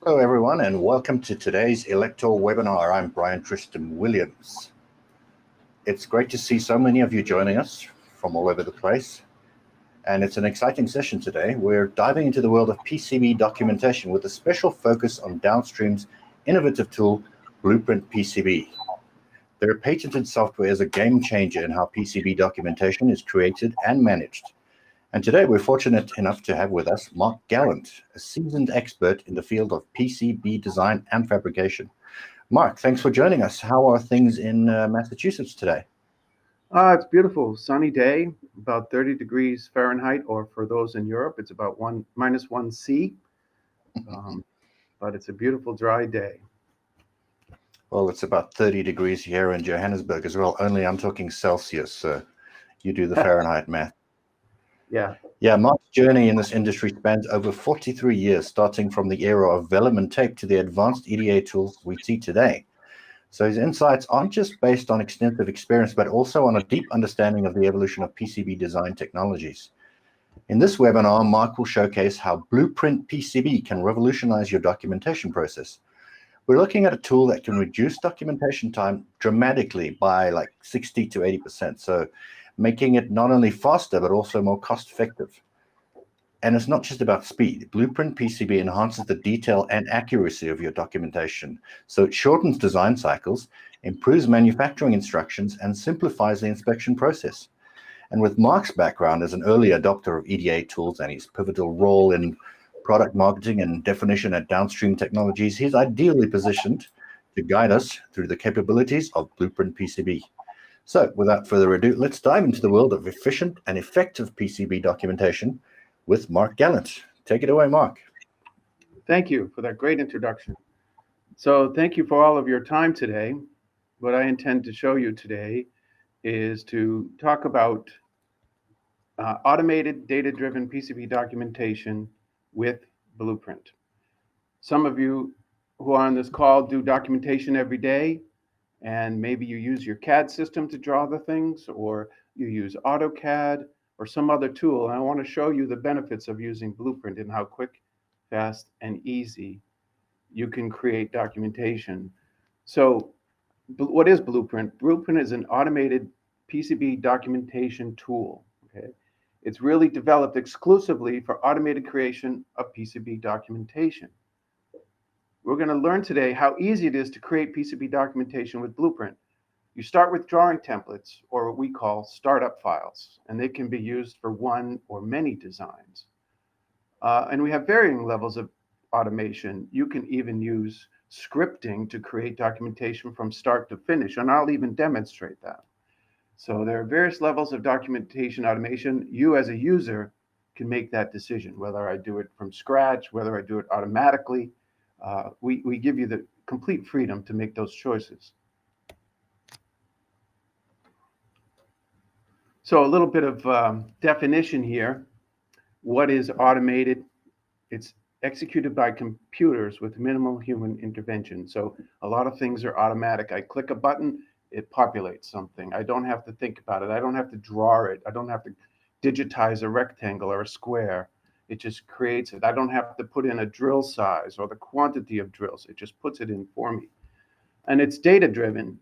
Hello, everyone, and welcome to today's Elektor webinar. I'm Brian Tristam Williams. It's great to see so many of you joining us from all over the place, and it's an exciting session today. We're diving into the world of PCB documentation with a special focus on DownStream's innovative tool, Blueprint PCB. Their patented software is a game changer in how PCB documentation is created and managed. And today we're fortunate enough to have with us Mark Gallant, a seasoned expert in the field of PCB design and fabrication. Mark, thanks for joining us. How are things in Massachusetts today? It's beautiful, sunny day, about 30 degrees Fahrenheit, or for those in Europe, it's about -1 C. But it's a beautiful, dry day. Well, it's about 30 degrees here in Johannesburg as well, only I'm talking Celsius, so you do the Fahrenheit math. Yeah. Yeah, Mark's journey in this industry spans over 43 years, starting from the era of vellum and tape to the advanced EDA tools we see today. So his insights aren't just based on extensive experience, but also on a deep understanding of the evolution of PCB design technologies. In this webinar, Mark will showcase how Blueprint PCB can revolutionize your documentation process. We're looking at a tool that can reduce documentation time dramatically by like 60 to 80%. So making it not only faster, but also more cost effective. And it's not just about speed. Blueprint PCB enhances the detail and accuracy of your documentation. So it shortens design cycles, improves manufacturing instructions, and simplifies the inspection process. And with Mark's background as an early adopter of EDA tools and his pivotal role in product marketing and definition at DownStream Technologies, he's ideally positioned to guide us through the capabilities of Blueprint PCB. So without further ado, let's dive into the world of efficient and effective PCB documentation with Mark Gallant. Take it away, Mark. Thank you for that great introduction. So thank you for all of your time today. What I intend to show you today is to talk about automated data-driven PCB documentation with Blueprint. Some of you who are on this call do documentation every day, and maybe you use your CAD system to draw the things, or you use AutoCAD or some other tool. And I want to show you the benefits of using Blueprint and how quick, fast, and easy you can create documentation. So what is Blueprint? Blueprint is an automated PCB documentation tool. Okay, it's really developed exclusively for automated creation of PCB documentation. We're going to learn today how easy it is to create PCB documentation with Blueprint. You start with drawing templates, or what we call startup files, and they can be used for one or many designs. And we have varying levels of automation. You can even use scripting to create documentation from start to finish, and I'll even demonstrate that. So there are various levels of documentation automation. You as a user can make that decision, whether I do it from scratch, whether I do it automatically. We give you the complete freedom to make those choices. So a little bit of definition here. What is automated? It's executed by computers with minimal human intervention. So a lot of things are automatic. I click a button, it populates something. I don't have to think about it. I don't have to draw it. I don't have to digitize a rectangle or a square. It just creates it. I don't have to put in a drill size or the quantity of drills. It just puts it in for me. And it's data-driven.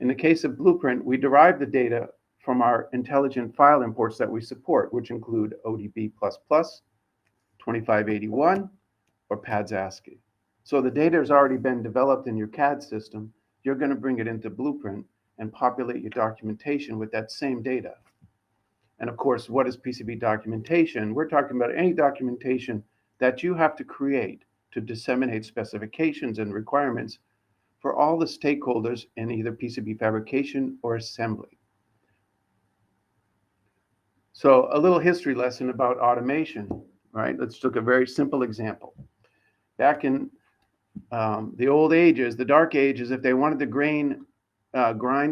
In the case of Blueprint, we derive the data from our intelligent file imports that we support, which include ODB++, 2581, or PADS ASCII. So the data has already been developed in your CAD system. You're going to bring it into Blueprint and populate your documentation with that same data. And of course, what is PCB documentation? We're talking about any documentation that you have to create to disseminate specifications and requirements for all the stakeholders in either PCB fabrication or assembly. So a little history lesson about automation, right? Let's look at a very simple example. Back in the old ages, the dark ages, if they wanted to grind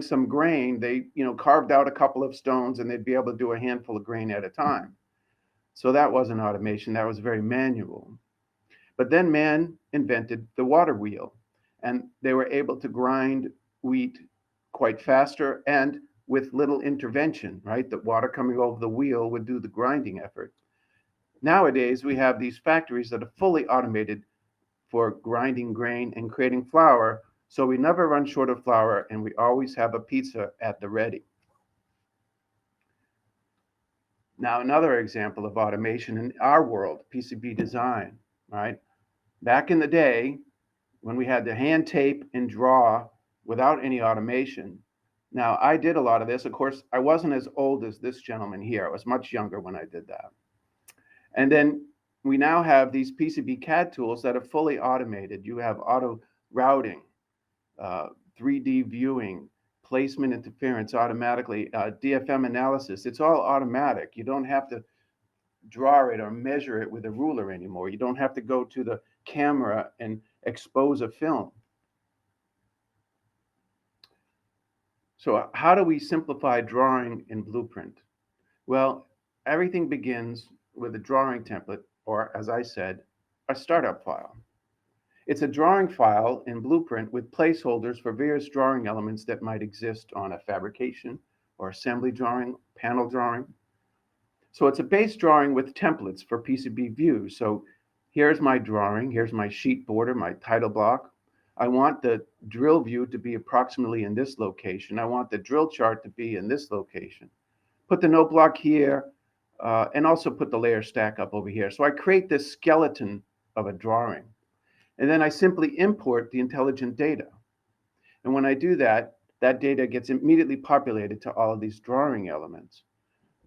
some grain, they carved out a couple of stones and they'd be able to do a handful of grain at a time. So that wasn't automation, that was very manual. But then man invented the water wheel, and they were able to grind wheat quite faster and with little intervention, right? The water coming over the wheel would do the grinding effort. Nowadays, we have these factories that are fully automated for grinding grain and creating flour, so we never run short of flour and we always have a pizza at the ready. Now, another example of automation in our world, PCB design, right? Back in the day, when we had to hand tape and draw without any automation. Now, I did a lot of this. Of course, I wasn't as old as this gentleman here. I was much younger when I did that. And then we now have these PCB CAD tools that are fully automated. You have auto routing, 3D viewing, placement interference automatically, DFM analysis. It's all automatic. You don't have to draw it or measure it with a ruler anymore. You don't have to go to the camera and expose a film. So how do we simplify drawing in Blueprint? Well, everything begins with a drawing template, or as I said, a startup file. It's a drawing file in Blueprint with placeholders for various drawing elements that might exist on a fabrication or assembly drawing, panel drawing. So it's a base drawing with templates for PCB views. So here's my drawing, here's my sheet border, my title block. I want the drill view to be approximately in this location. I want the drill chart to be in this location. Put the note block here, and also put the layer stack up over here. So I create this skeleton of a drawing. And then I simply import the intelligent data. And when I do that, that data gets immediately populated to all of these drawing elements.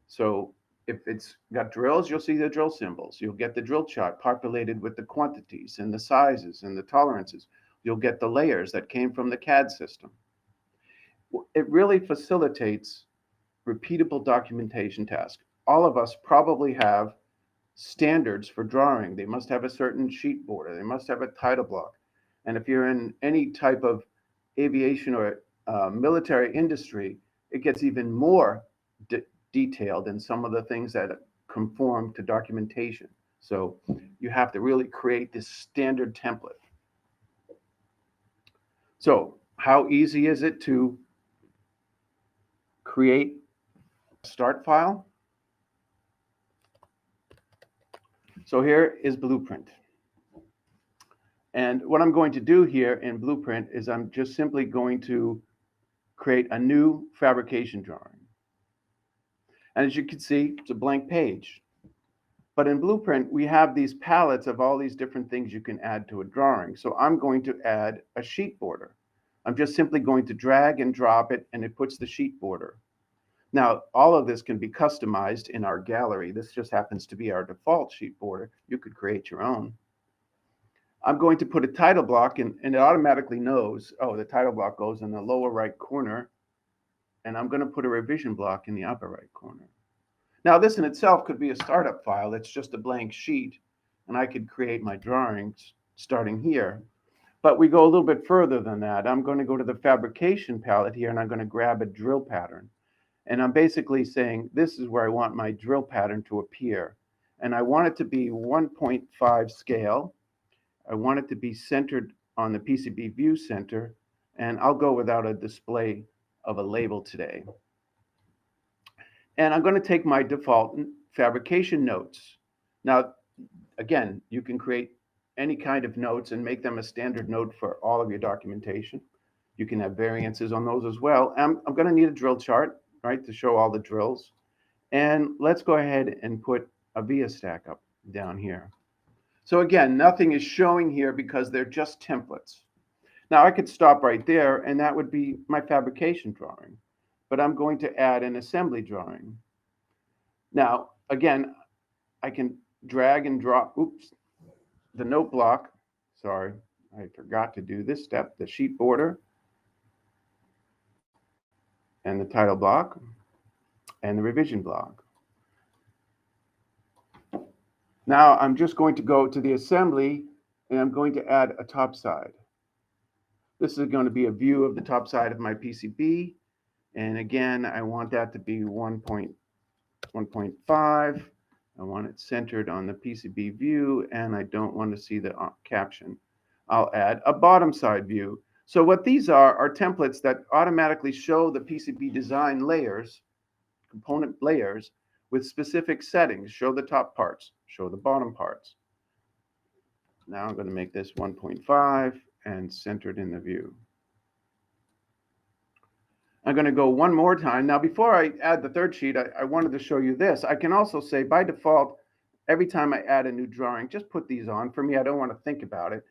So if it's got drills, you'll see the drill symbols. You'll get the drill chart populated with the quantities and the sizes and the tolerances. You'll get the layers that came from the CAD system. It really facilitates repeatable documentation tasks. All of us probably have standards for drawing. They must have a certain sheet border. They must have a title block. And if you're in any type of aviation or military industry, it gets even more detailed in some of the things that conform to documentation. So you have to really create this standard template. So how easy is it to create a start file? So here is Blueprint. And what I'm going to do here in Blueprint is I'm just simply going to create a new fabrication drawing. And as you can see, it's a blank page. But in Blueprint, we have these palettes of all these different things you can add to a drawing. So I'm going to add a sheet border. I'm just simply going to drag and drop it, and it puts the sheet border. Now, all of this can be customized in our gallery. This just happens to be our default sheet border. You could create your own. I'm going to put a title block, and it automatically knows, oh, the title block goes in the lower right corner, and I'm going to put a revision block in the upper right corner. Now, this in itself could be a startup file. It's just a blank sheet, and I could create my drawings starting here. But we go a little bit further than that. I'm going to go to the fabrication palette here, and I'm going to grab a drill pattern. And I'm basically saying, this is where I want my drill pattern to appear. And I want it to be 1.5 scale. I want it to be centered on the PCB view center. And I'll go without a display of a label today. And I'm going to take my default fabrication notes. Now, again, you can create any kind of notes and make them a standard note for all of your documentation. You can have variances on those as well. I'm going to need a drill chart, right, to show all the drills. And let's go ahead and put a via stack up down here. So again, nothing is showing here because they're just templates. Now I could stop right there, and that would be my fabrication drawing. But I'm going to add an assembly drawing. Now, again, I can drag and drop, the note block. Sorry, I forgot to do this step, the sheet border, and the title block, and the revision block. Now I'm just going to go to the assembly, and I'm going to add a top side. This is going to be a view of the top side of my PCB. And again, I want that to be 1.5. I want it centered on the PCB view, and I don't want to see the caption. I'll add a bottom side view. So what these are templates that automatically show the PCB design layers, component layers, with specific settings. Show the top parts, show the bottom parts. Now I'm going to make this 1.5 and center it in the view. I'm going to go one more time. Now, before I add the third sheet, I wanted to show you this. I can also say by default, every time I add a new drawing, just put these on. For me, I don't want to think about it.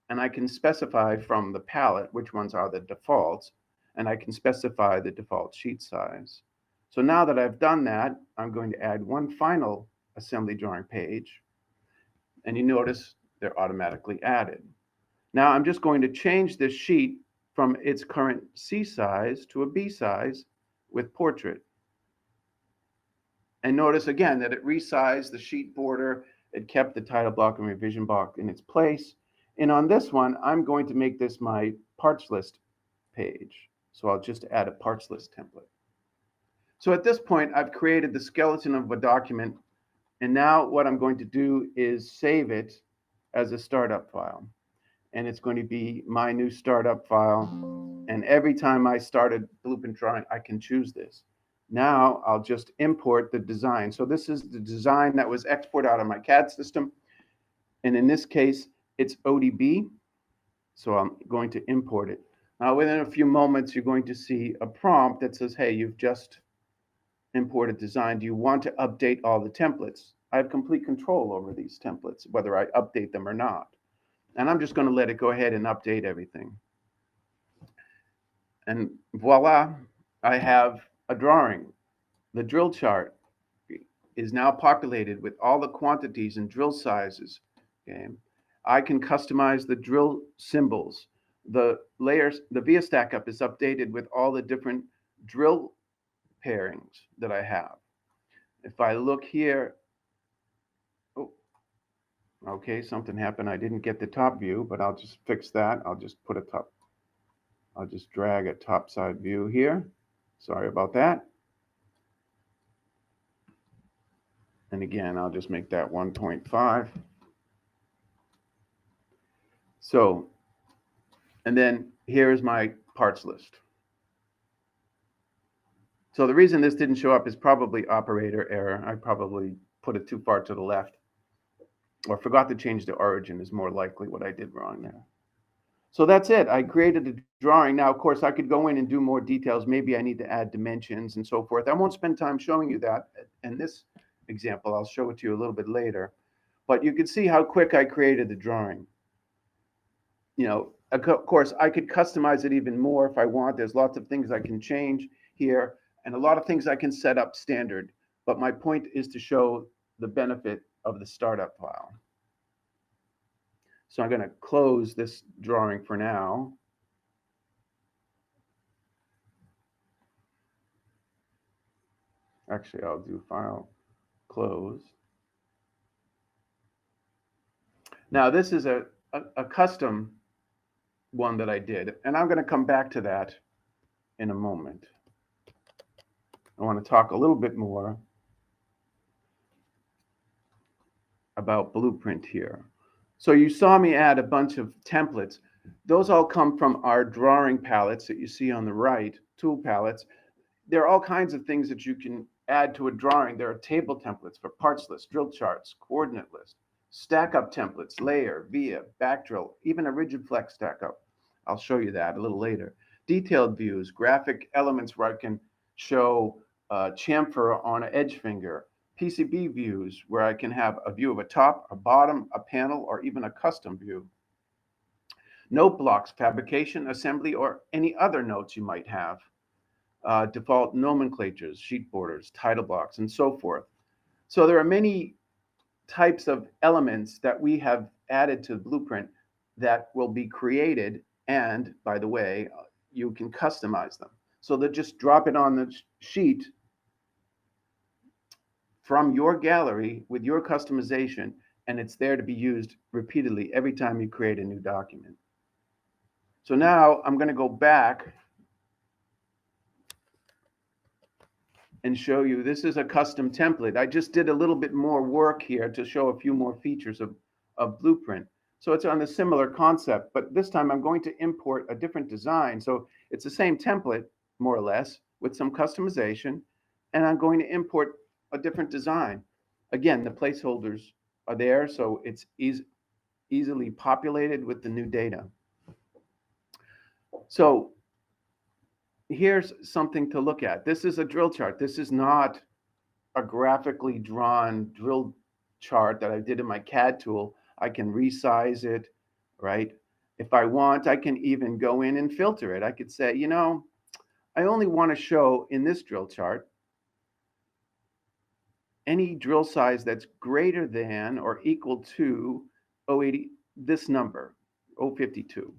And I can specify from the palette which ones are the defaults, and I can specify the default sheet size. So now that I've done that, I'm going to add one final assembly drawing page. And you notice they're automatically added. Now I'm just going to change this sheet from its current C size to a B size with portrait. And notice again that it resized the sheet border. It kept the title block and revision block in its place. And on this one, I'm going to make this my parts list page. So I'll just add a parts list template. So at this point, I've created the skeleton of a document. And now what I'm going to do is save it as a startup file. And it's going to be my new startup file. And every time I start a Blueprint drawing, I can choose this. Now I'll just import the design. So this is the design that was exported out of my CAD system. And in this case, it's ODB. So I'm going to import it. Now within a few moments, you're going to see a prompt that says, hey, you've just imported design. Do you want to update all the templates? I have complete control over these templates, whether I update them or not. And I'm just going to let it go ahead and update everything. And voila, I have a drawing. The drill chart is now populated with all the quantities and drill sizes. Okay. I can customize the drill symbols. The layers, the via stack up is updated with all the different drill pairings that I have. If I look here, okay, something happened. I didn't get the top view, but I'll just fix that. I'll just drag a top side view here. Sorry about that. And again, I'll just make that 1.5. So, and then here's my parts list. So the reason this didn't show up is probably operator error. I probably put it too far to the left, or forgot to change the origin is more likely what I did wrong there. So that's it. I created a drawing. Now, of course, I could go in and do more details. Maybe I need to add dimensions and so forth. I won't spend time showing you that in this example. I'll show it to you a little bit later. But you can see how quick I created the drawing. You know, of course, I could customize it even more if I want. There's lots of things I can change here and a lot of things I can set up standard. But my point is to show the benefit of the startup file. So I'm going to close this drawing for now. Actually, I'll do File, Close. Now, this is a custom one that I did, and I'm going to come back to that in a moment. I want to talk a little bit more about Blueprint here. So you saw me add a bunch of templates. Those all come from our drawing palettes that you see on the right, tool palettes. There are all kinds of things that you can add to a drawing. There are table templates for parts lists, drill charts, coordinate lists, stack up templates, layer, via, back drill, even a rigid flex stack up. I'll show you that a little later. Detailed views, graphic elements where I can show chamfer on an edge finger, PCB views where I can have a view of a top, a bottom, a panel, or even a custom view. Note blocks, fabrication, assembly, or any other notes you might have. Default nomenclatures, sheet borders, title blocks, and so forth. So there are many types of elements that we have added to Blueprint that will be created, and by the way, you can customize them. So that just drop it on the sheet from your gallery with your customization, and it's there to be used repeatedly every time you create a new document. So now I'm going to go back and show you, this is a custom template. I just did a little bit more work here to show a few more features of Blueprint. So it's on a similar concept, but this time I'm going to import a different design. So it's the same template, more or less, with some customization, and I'm going to import a different design. Again, the placeholders are there, so it's easily populated with the new data. So here's something to look at. This is a drill chart. This is not a graphically drawn drill chart that I did in my CAD tool. I can resize it, right? If I want, I can even go in and filter it. I could say, you know, I only want to show in this drill chart any drill size that's greater than or equal to 080, this number, 052.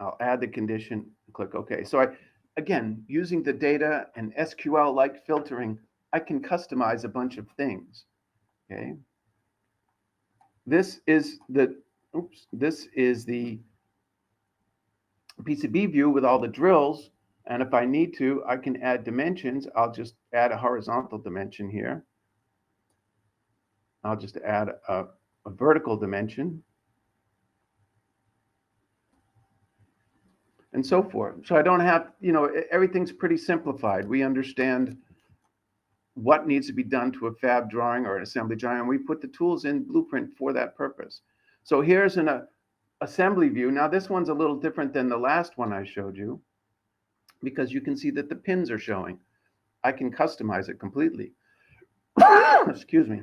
I'll add the condition, click OK. So again, using the data and SQL-like filtering, I can customize a bunch of things. Okay. This is the PCB view with all the drills. And if I need to, I can add dimensions. I'll just add a horizontal dimension here. I'll just add a vertical dimension. And so forth. So I don't have, you know, everything's pretty simplified. We understand what needs to be done to a fab drawing or an assembly drawing, and we put the tools in Blueprint for that purpose. So here's an assembly view. Now this one's a little different than the last one I showed you, because you can see that the pins are showing. I can customize it completely. Excuse me.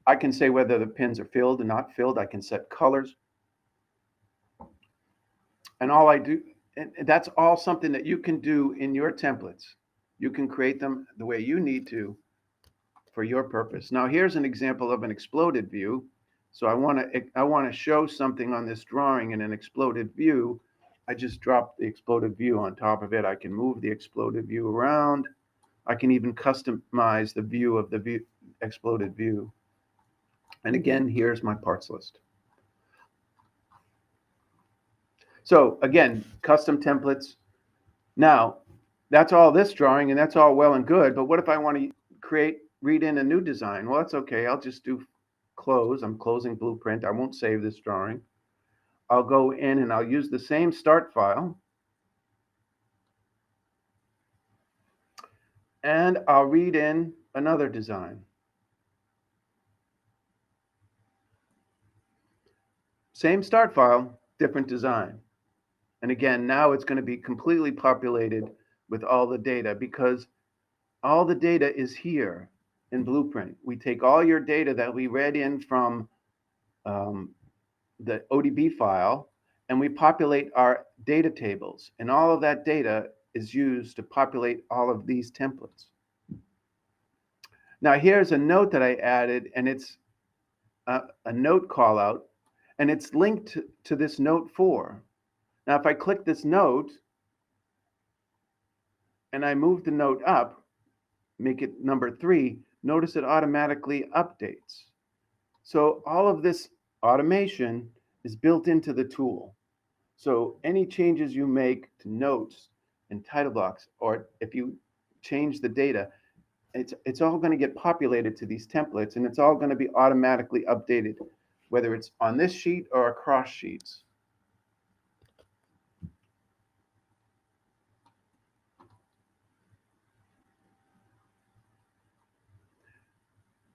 I can say whether the pins are filled or not filled. I can set colors. And all I do, and that's all something that you can do in your templates. You can create them the way you need to for your purpose. Now here's an example of an exploded view. So I want to show something on this drawing in an exploded view. I just dropped the exploded view on top of it. I can move the exploded view around. I can even customize the view of the exploded view. And again, here's my parts list. So again, custom templates. Now, that's all this drawing, and that's all well and good, but what if I want to read in a new design? Well, that's okay. I'll just do close. I'm closing Blueprint. I won't save this drawing. I'll go in and I'll use the same start file. And I'll read in another design. Same start file, different design. And again, now it's going to be completely populated with all the data, because all the data is here in Blueprint. We take all your data that we read in from the ODB file, and we populate our data tables. And all of that data is used to populate all of these templates. Now here's a note that I added, and it's a note call out, and it's linked to this note 4. Now if I click this note and I move the note up, make it number 3, notice it automatically updates. So all of this automation is built into the tool. So any changes you make to notes and title blocks, or if you change the data, it's all going to get populated to these templates, and it's all going to be automatically updated, whether it's on this sheet or across sheets.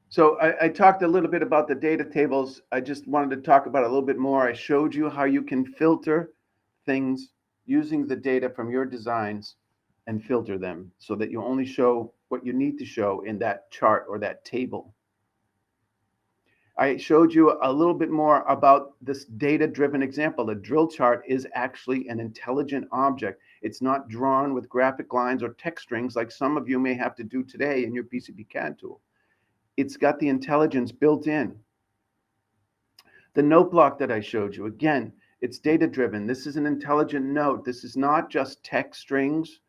So I talked a little bit about the data tables. I just wanted to talk about it a little bit more. I showed you how you can filter things using the data from your designs and filter them so that you only show what you need to show in that chart or that table. I showed you a little bit more about this data-driven example. The drill chart is actually an intelligent object. It's not drawn with graphic lines or text strings like some of you may have to do today in your PCB CAD tool. It's got the intelligence built in. The note block that I showed you, again, it's data-driven. This is an intelligent note. This is not just text strings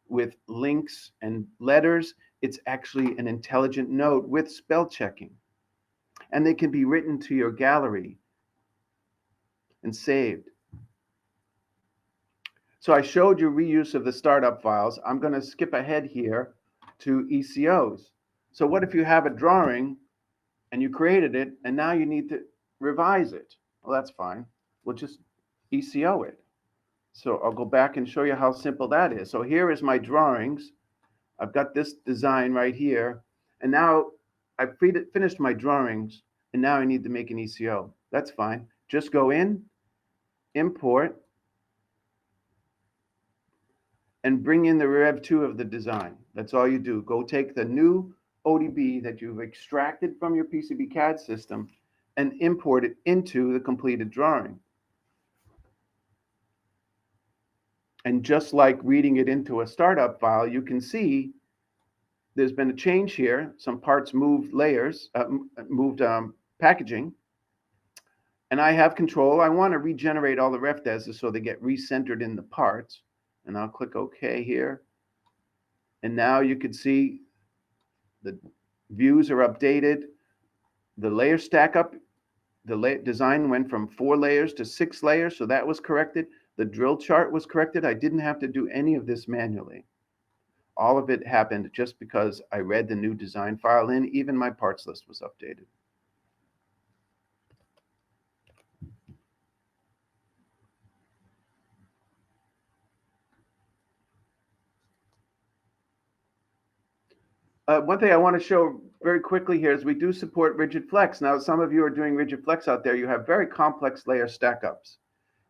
with links and letters. It's actually an intelligent note with spell checking. And they can be written to your gallery and saved. So I showed you reuse of the startup files. I'm going to skip ahead here to ECOs. So what if you have a drawing and you created it and now you need to revise it? Well, that's fine. We'll just ECO it. So I'll go back and show you how simple that is. So here is my drawings. I've got this design right here. And now I've finished my drawings. and now I need to make an ECO. That's fine. Just go in, import, and bring in the Rev2 of the design. That's all you do. Go take the new ODB that you've extracted from your PCB CAD system and import it into the completed drawing. And just like reading it into a startup file, you can see there's been a change here. Some parts moved layers, moved packaging. And I have control. I want to regenerate all the ref-des so they get recentered in the parts. And I'll click OK here. And now you can see the views are updated. The layer stack up, the design went from 4 layers to 6 layers, so that was corrected. The drill chart was corrected. I didn't have to do any of this manually. All of it happened just because I read the new design file in. Even my parts list was updated. One thing I want to show very quickly here is we do support rigid flex. Now, some of you are doing rigid flex out there. You have very complex layer stack-ups,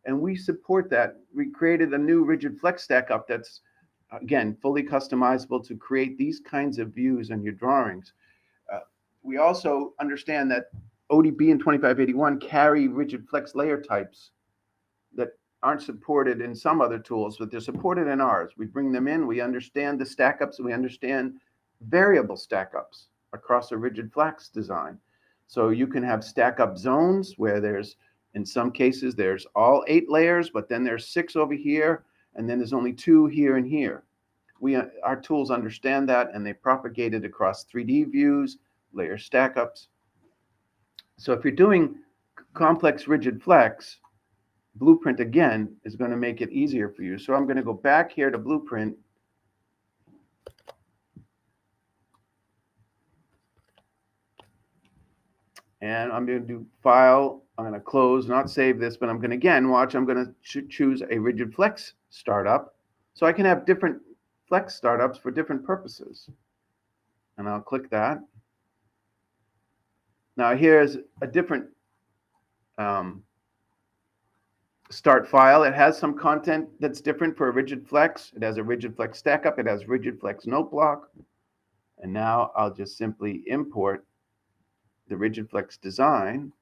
and we support that. We created a new rigid flex stack-up that's, again, fully customizable to create these kinds of views on your drawings. We also understand that ODB and 2581 carry rigid flex layer types that aren't supported in some other tools, but they're supported in ours. We bring them in, we understand the stack-ups, and we understand variable stack-ups across a rigid flex design. So you can have stack-up zones where there's, in some cases, there's all 8 layers, but then there's 6 over here, and then there's only 2 here and here. Our tools understand that, and they propagate it across 3D views, layer stack-ups. So if you're doing complex rigid flex, Blueprint, again, is going to make it easier for you. So I'm going to go back here to Blueprint. And I'm going to do File. I'm going to close, not save this, but I'm going to, again, watch. I'm going to choose a rigid flex startup. So I can have different flex startups for different purposes. And I'll click that. Now here's a different start file. It has some content that's different for a rigid flex. It has a rigid flex stack-up. It has rigid flex note block. And now I'll just simply import the rigid flex design.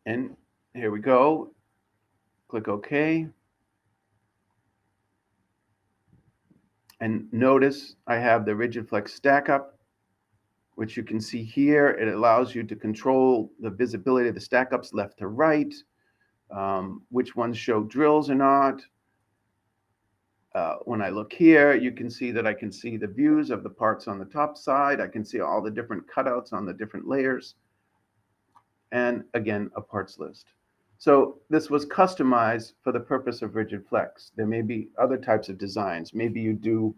And here we go. Click OK. And notice I have the rigid flex stack up, which you can see here. It allows you to control the visibility of the stack ups left to right, which ones show drills or not. When I look here, you can see that I can see the views of the parts on the top side. I can see all the different cutouts on the different layers. And again, a parts list. So this was customized for the purpose of rigid flex. There may be other types of designs. Maybe you do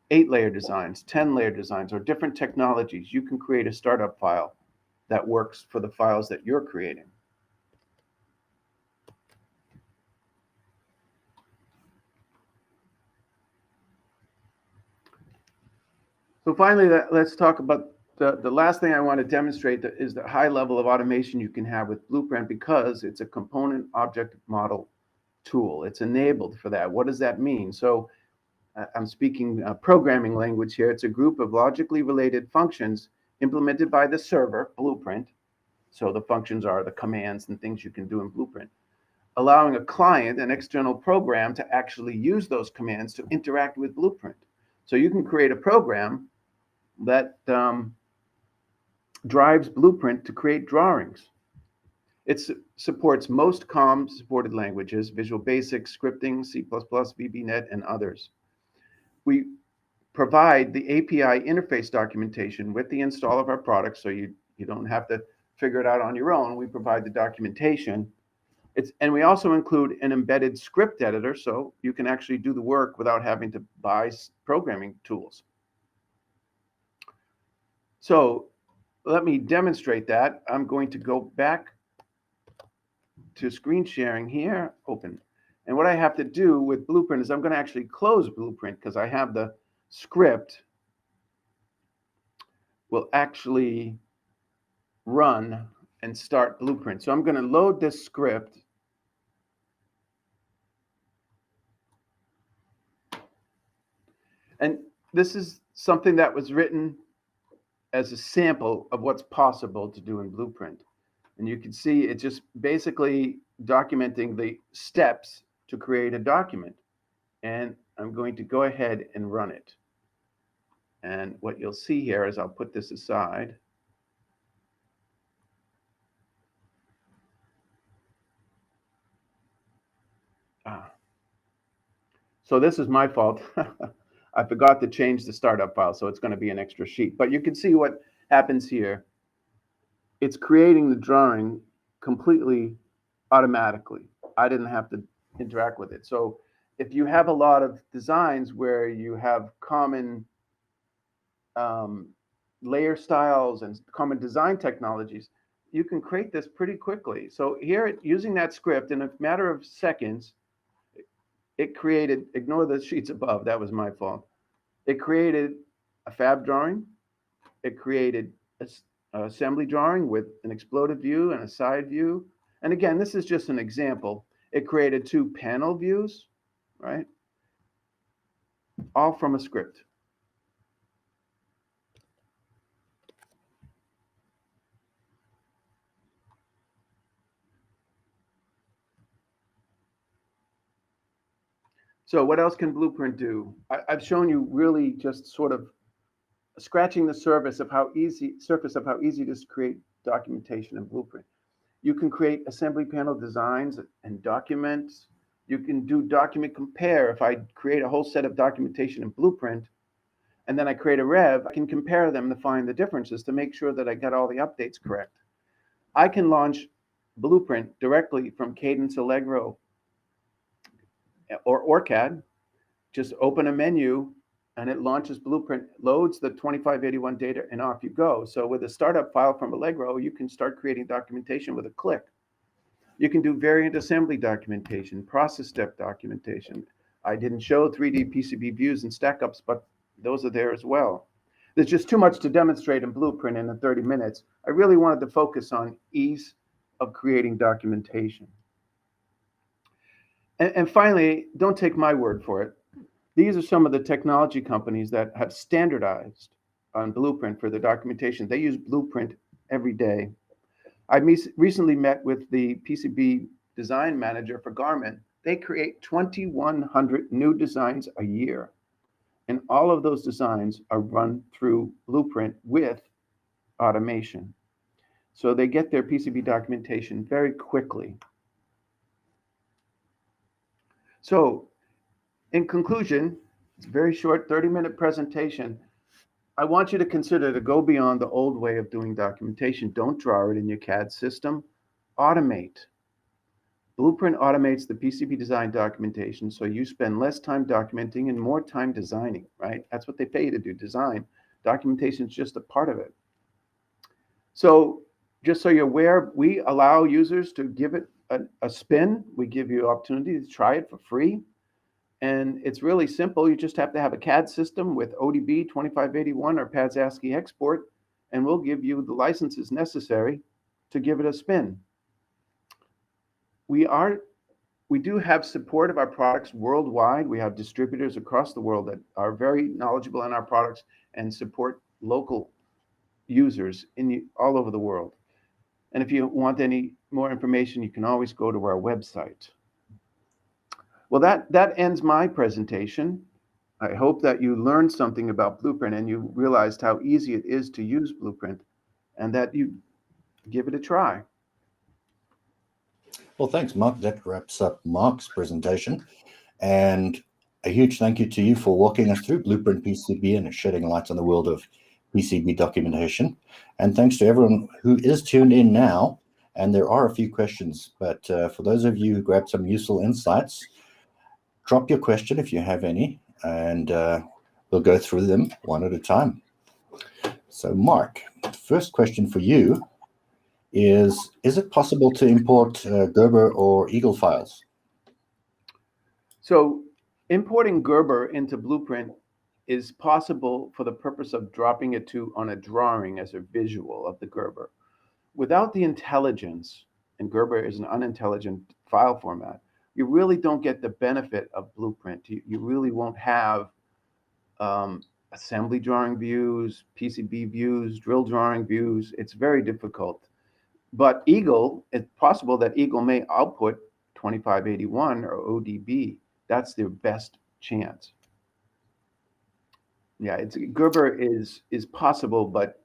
8-layer designs, 10-layer designs, or different technologies. You can create a startup file that works for the files that you're creating. So finally, let's talk about the last thing I want to demonstrate is the high level of automation you can have with Blueprint, because it's a component object model tool. It's enabled for that. What does that mean? So I'm speaking programming language here. It's a group of logically related functions implemented by the server, Blueprint. So the functions are the commands and things you can do in Blueprint, allowing a client, an external program, to actually use those commands to interact with Blueprint. So you can create a program that drives Blueprint to create drawings. It supports most COM supported languages, Visual Basic, scripting, C++, VBNet, and others. We provide the API interface documentation with the install of our products, so you don't have to figure it out on your own. We provide the documentation. And we also include an embedded script editor, so you can actually do the work without having to buy programming tools. So let me demonstrate that. I'm going to go back to screen sharing here, open. And what I have to do with Blueprint is I'm going to actually close Blueprint because I have the script will actually run and start Blueprint. So I'm going to load this script. And this is something that was written as a sample of what's possible to do in Blueprint. And you can see it's just basically documenting the steps to create a document. And I'm going to go ahead and run it. And what you'll see here is I'll put this aside. So this is my fault. I forgot to change the startup file, so it's going to be an extra sheet. But you can see what happens here. It's creating the drawing completely automatically. I didn't have to interact with it. So if you have a lot of designs where you have common layer styles and common design technologies, you can create this pretty quickly. So here, using that script, in a matter of seconds, it created, ignore the sheets above, that was my fault. It created a fab drawing. It created an assembly drawing with an exploded view and a side view. And again, this is just an example. It created 2 panel views, right? All from a script. So what else can Blueprint do? I've shown you really just sort of scratching the surface of how easy it is to create documentation in Blueprint. You can create assembly panel designs and documents. You can do document compare. If I create a whole set of documentation in Blueprint, and then I create a rev, I can compare them to find the differences to make sure that I got all the updates correct. I can launch Blueprint directly from Cadence Allegro or OrCAD. Just open a menu and it launches Blueprint, loads the 2581 data, and off you go. So with a startup file from Allegro, you can start creating documentation with a click. You can do variant assembly documentation, process step documentation. I didn't show 3D PCB views and stack-ups, but those are there as well. There's just too much to demonstrate in Blueprint in the 30 minutes. I really wanted to focus on ease of creating documentation. And finally, don't take my word for it. These are some of the technology companies that have standardized on Blueprint for their documentation. They use Blueprint every day. I recently met with the PCB design manager for Garmin. They create 2,100 new designs a year. And all of those designs are run through Blueprint with automation. So they get their PCB documentation very quickly. So in conclusion, it's a very short 30-minute presentation. I want you to consider to go beyond the old way of doing documentation. Don't draw it in your CAD system. Automate. Blueprint automates the PCB design documentation, so you spend less time documenting and more time designing, right? That's what they pay you to do, design. Documentation is just a part of it. So just so you're aware, we allow users to give it a spin. We give you an opportunity to try it for free. And it's really simple. You just have to have a CAD system with ODB 2581 or PADS ASCII export, and we'll give you the licenses necessary to give it a spin. We do have support of our products worldwide. We have distributors across the world that are very knowledgeable in our products and support local users all over the world. And if you want any more information, you can always go to our website. Well, that ends my presentation. I hope that you learned something about Blueprint and you realized how easy it is to use Blueprint and that you give it a try. Well, thanks, Mark. That wraps up Mark's presentation. And a huge thank you to you for walking us through Blueprint PCB and shedding light on the world of PCB documentation. And thanks to everyone who is tuned in now. And there are a few questions, but for those of you who grabbed some useful insights, drop your question if you have any, and we'll go through them one at a time. So, Mark, the first question for you is it possible to import Gerber or Eagle files? So importing Gerber into Blueprint is possible for the purpose of dropping it on a drawing as a visual of the Gerber. Without the intelligence, and Gerber is an unintelligent file format, you really don't get the benefit of Blueprint. You really won't have assembly drawing views, PCB views, drill drawing views. It's very difficult. But Eagle, it's possible that Eagle may output 2581 or ODB. That's their best chance. Yeah, Gerber is possible, but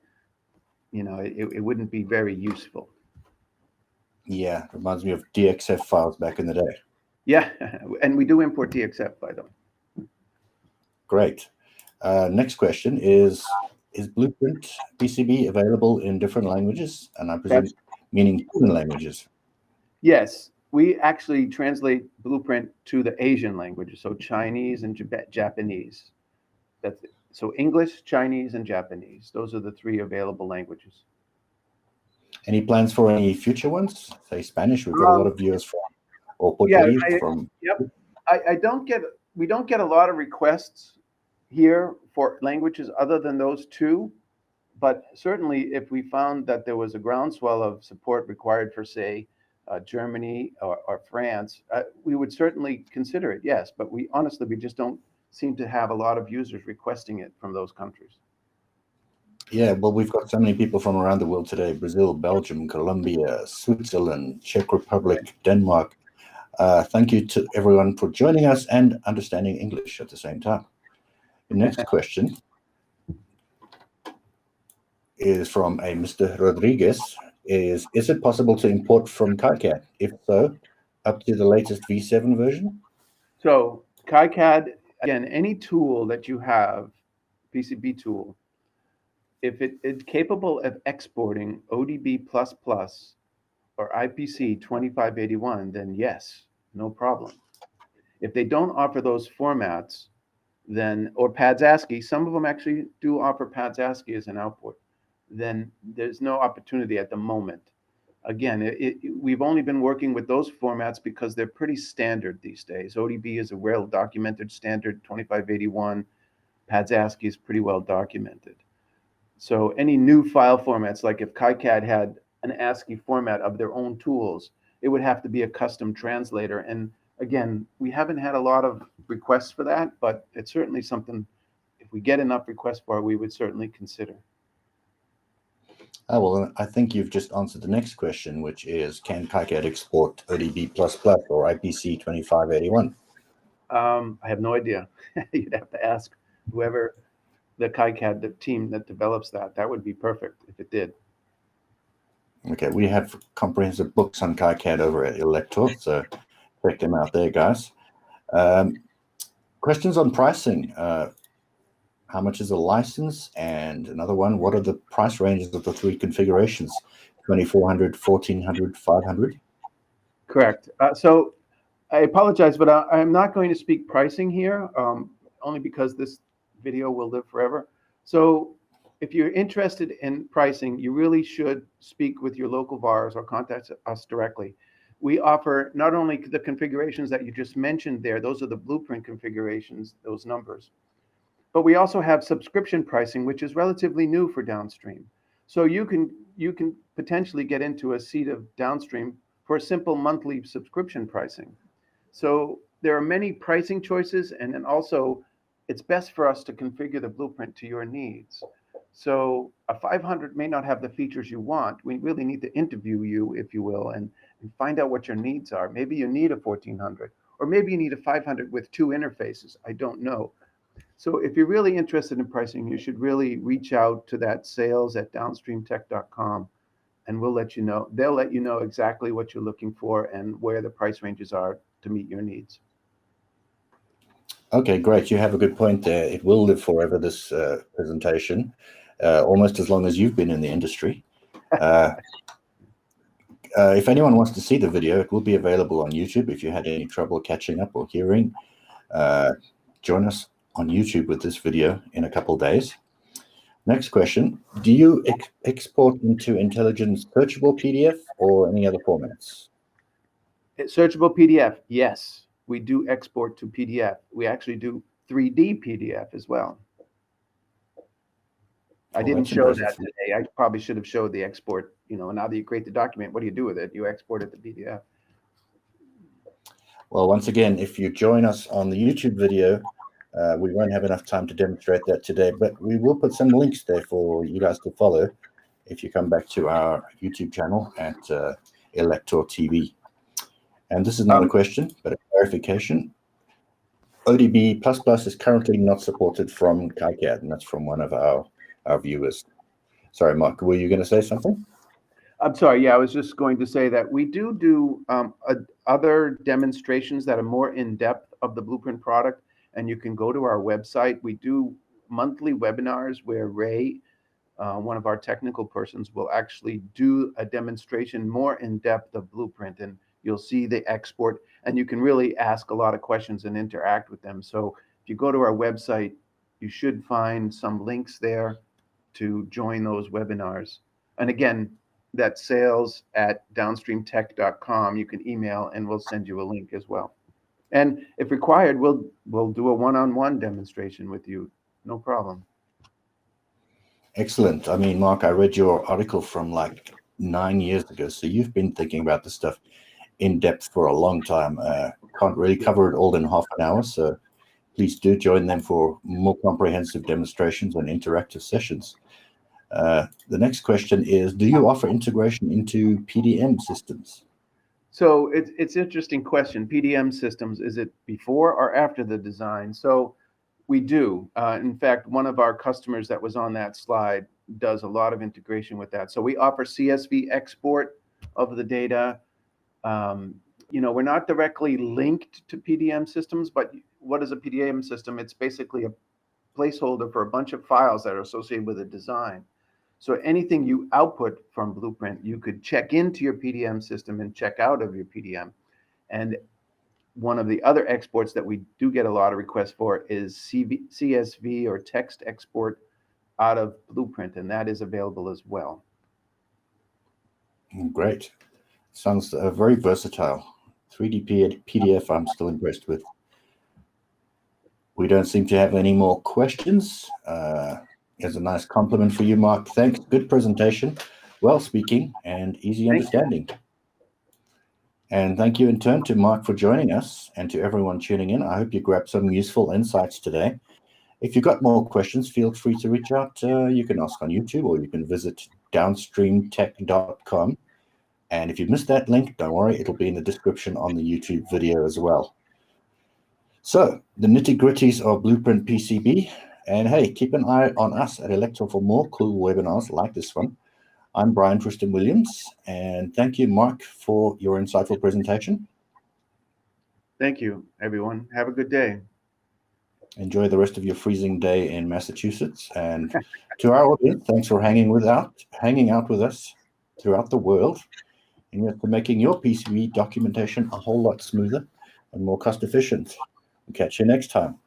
it wouldn't be very useful. Yeah, reminds me of DXF files back in the day. Yeah, and we do import DXF, by the way. Great. Next question is Blueprint PCB available in different languages? And I presume meaning human languages. Yes, we actually translate Blueprint to the Asian languages, so Chinese and Japanese. That's it. So English, Chinese, and Japanese. Those are the 3 available languages. Any plans for any future ones? Say Spanish. We've got a lot of viewers from, or Portuguese from. Yep. We don't get a lot of requests here for languages other than those 2. But certainly, if we found that there was a groundswell of support required for, say, Germany or France, we would certainly consider it. Yes, but we just don't seem to have a lot of users requesting it from those countries. Yeah, well, we've got so many people from around the world today: Brazil, Belgium, Colombia, Switzerland, Czech Republic, Denmark. Thank you to everyone for joining us and understanding English at the same time. The next question is from a Mr. Rodriguez. Is it possible to import from KiCad? If so, up to the latest V7 version? So KiCad, again, any tool that you have, PCB tool, if it's capable of exporting ODB++ or IPC 2581, then yes, no problem. If they don't offer those formats, then, or PADS ASCII, some of them actually do offer PADS ASCII as an output, then there's no opportunity at the moment. Again, we've only been working with those formats because they're pretty standard these days. ODB is a well documented standard, 2581. PADS ASCII is pretty well documented. So any new file formats, like if KiCad had an ASCII format of their own tools, it would have to be a custom translator. And again, we haven't had a lot of requests for that, but it's certainly something, if we get enough requests for it, we would certainly consider. Oh, well, I think you've just answered the next question, which is, can KiCad export ODB++ or IPC 2581? I have no idea. You'd have to ask whoever the KiCad, the team that develops that. That would be perfect if it did. Okay, we have comprehensive books on KiCad over at Elektor, so check them out there, guys. Questions on pricing. How much is a license? And another one, what are the price ranges of the 3 configurations? 2400, 1400, 500? Correct. So I apologize, but I'm not going to speak pricing here, only because this video will live forever. So if you're interested in pricing, you really should speak with your local VARs or contact us directly. We offer not only the configurations that you just mentioned there, those are the Blueprint configurations, those numbers, but we also have subscription pricing, which is relatively new for DownStream. So you can potentially get into a seat of DownStream for a simple monthly subscription pricing. So there are many pricing choices, and then also it's best for us to configure the Blueprint to your needs. So a 500 may not have the features you want. We really need to interview you, if you will, and find out what your needs are. Maybe you need a 1400, or maybe you need a 500 with 2 interfaces. I don't know. So if you're really interested in pricing, you should really reach out to that sales@downstreamtech.com, and we'll let you know. They'll let you know exactly what you're looking for and where the price ranges are to meet your needs. Okay, great. You have a good point there. It will live forever, this presentation, almost as long as you've been in the industry. If anyone wants to see the video, it will be available on YouTube. If you had any trouble catching up or hearing, join us on YouTube with this video in a couple of days. Next question, do you export into Intelligence searchable PDF or any other formats? Searchable PDF, yes. We do export to PDF. We actually do 3D PDF as well. I Oh, didn't that's show impressive. that today. I probably should have showed the export. Now that you create the document, what do you do with it? You export it to PDF. Well, once again, if you join us on the YouTube video, we won't have enough time to demonstrate that today, but we will put some links there for you guys to follow if you come back to our YouTube channel at Elektor TV. And this is not a question, but a clarification. ODB++ is currently not supported from KiCad, and that's from one of our viewers. Sorry, Mark, were you going to say something? I'm sorry. Yeah, I was just going to say that we do other demonstrations that are more in depth of the Blueprint product, and you can go to our website. We do monthly webinars where Ray, one of our technical persons, will actually do a demonstration more in depth of Blueprint, and you'll see the export, and you can really ask a lot of questions and interact with them. So if you go to our website, you should find some links there to join those webinars. And again, that's sales@downstreamtech.com. You can email and we'll send you a link as well. And if required, we'll do a one-on-one demonstration with you. No problem. Excellent. I mean, Mark, I read your article from like 9 years ago, so you've been thinking about this stuff in depth for a long time. Can't really cover it all in half an hour, so please do join them for more comprehensive demonstrations and interactive sessions. The next question is, do you offer integration into PDM systems? So it's an interesting question. PDM systems, is it before or after the design? So we do. In fact, one of our customers that was on that slide does a lot of integration with that. So we offer CSV export of the data. We're not directly linked to PDM systems, but what is a PDM system? It's basically a placeholder for a bunch of files that are associated with a design. So anything you output from Blueprint, you could check into your PDM system and check out of your PDM. And one of the other exports that we do get a lot of requests for is CSV or text export out of Blueprint, and that is available as well. Great. Sounds very versatile. 3D PDF, I'm still impressed with. We don't seem to have any more questions. Here's a nice compliment for you, Mark. Thanks. Good presentation, well speaking, and easy understanding. And thank you in turn to Mark for joining us, and to everyone tuning in. I hope you grabbed some useful insights today. If you've got more questions, feel free to reach out. You can ask on YouTube, or you can visit downstreamtech.com. And if you missed that link, don't worry, it'll be in the description on the YouTube video as well. So, the nitty-gritties of Blueprint PCB. And hey, keep an eye on us at Elektor for more cool webinars like this one. I'm Brian Tristam Williams, and thank you, Mark, for your insightful presentation. Thank you, everyone. Have a good day. Enjoy the rest of your freezing day in Massachusetts. And to our audience, thanks for hanging out with us throughout the world, and for making your PCB documentation a whole lot smoother and more cost efficient. We'll catch you next time.